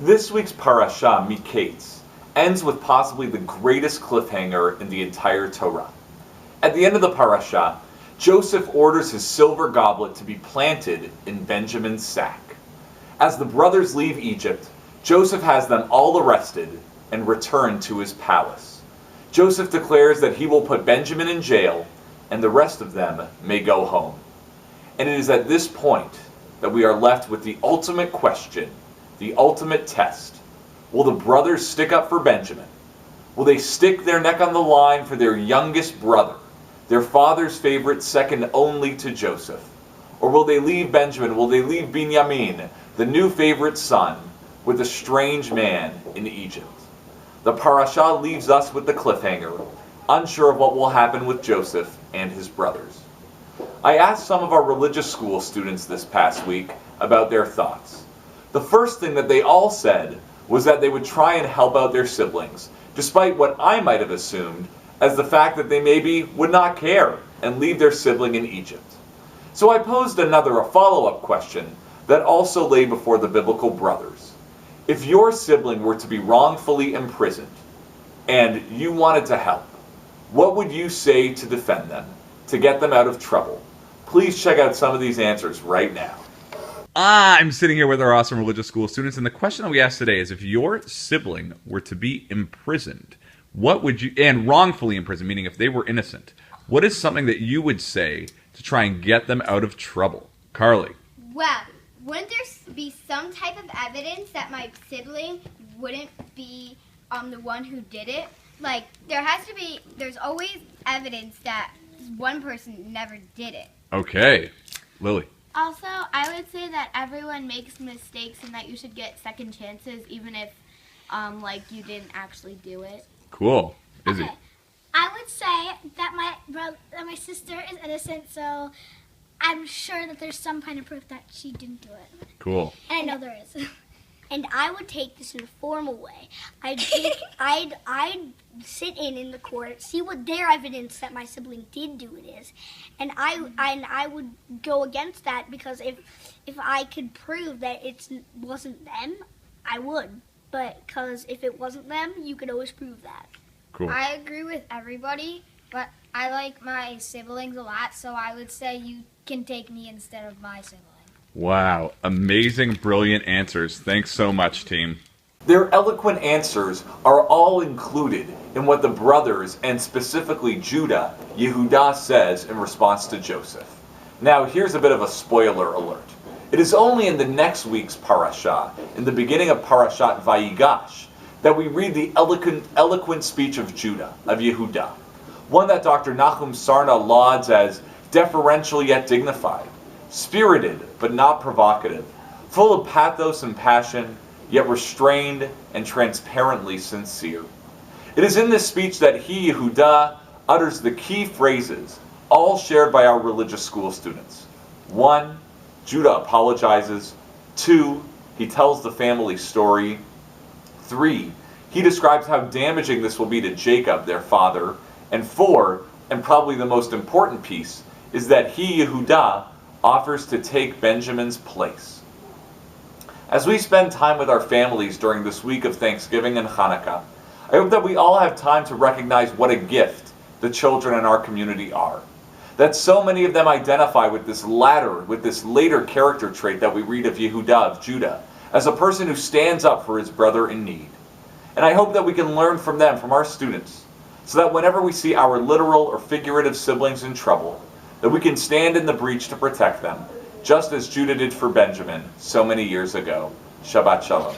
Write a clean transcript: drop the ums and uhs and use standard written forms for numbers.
This week's parasha, Miketz, ends with possibly the greatest cliffhanger in the entire Torah. At the end of the parasha, Joseph orders his silver goblet to be planted in Benjamin's sack. As the brothers leave Egypt, Joseph has them all arrested and returned to his palace. Joseph declares that he will put Benjamin in jail and the rest of them may go home. And it is at this point that we are left with the ultimate question, the ultimate test. Will the brothers stick up for Benjamin? Will they stick their neck on the line for their youngest brother, their father's favorite second only to Joseph? Or will they leave Benjamin, will they leave Binyamin, the new favorite son, with a strange man in Egypt? The parasha leaves us with the cliffhanger, unsure of what will happen with Joseph and his brothers. I asked some of our religious school students this past week about their thoughts. The first thing that they all said was that they would try and help out their siblings, despite what I might have assumed as the fact that they maybe would not care and leave their sibling in Egypt. So I posed a follow-up question that also lay before the biblical brothers. If your sibling were to be wrongfully imprisoned and you wanted to help, what would you say to defend them, to get them out of trouble? Please check out some of these answers right now. I'm sitting here with our awesome religious school students, and the question that we asked today is, if your sibling were to be imprisoned, what would you, and wrongfully imprisoned, meaning if they were innocent, what is something that you would say to try and get them out of trouble? Carly. Well, wouldn't there be some type of evidence that my sibling wouldn't be the one who did it? Like, there's always evidence that one person never did it. Okay. Lily. Also, I would say that everyone makes mistakes and that you should get second chances even if, you didn't actually do it. Cool. Izzy. Okay. I would say that my sister is innocent, so I'm sure that there's some kind of proof that she didn't do it. Cool. And I know there is. And I would take this in a formal way. I'd sit in the court, see what their evidence that my sibling did do it is, and I would go against that, because if I could prove that it wasn't them, I would. But because if it wasn't them, you could always prove that. Cool. I agree with everybody, but I like my siblings a lot, so I would say you can take me instead of my sibling. Wow. Amazing, brilliant answers. Thanks so much, team. Their eloquent answers are all included in what the brothers, and specifically Judah, Yehudah, says in response to Joseph. Now, here's a bit of a spoiler alert. It is only in the next week's parasha, in the beginning of Parashat Vayigash, that we read the eloquent speech of Judah, of Yehudah, one that Dr. Nahum Sarna lauds as deferential yet dignified, spirited but not provocative, full of pathos and passion, yet restrained and transparently sincere. It is in this speech that he, Yehudah, utters the key phrases, all shared by our religious school students. 1, Judah apologizes. 2, he tells the family story. 3, he describes how damaging this will be to Jacob, their father. And 4, and probably the most important piece, is that he, Yehudah, offers to take Benjamin's place. As we spend time with our families during this week of Thanksgiving and Hanukkah, I hope that we all have time to recognize what a gift the children in our community are. That so many of them identify with this later character trait that we read of Yehudah, of Judah, as a person who stands up for his brother in need. And I hope that we can learn from them, from our students, so that whenever we see our literal or figurative siblings in trouble, that we can stand in the breach to protect them, just as Judah did for Benjamin so many years ago. Shabbat Shalom.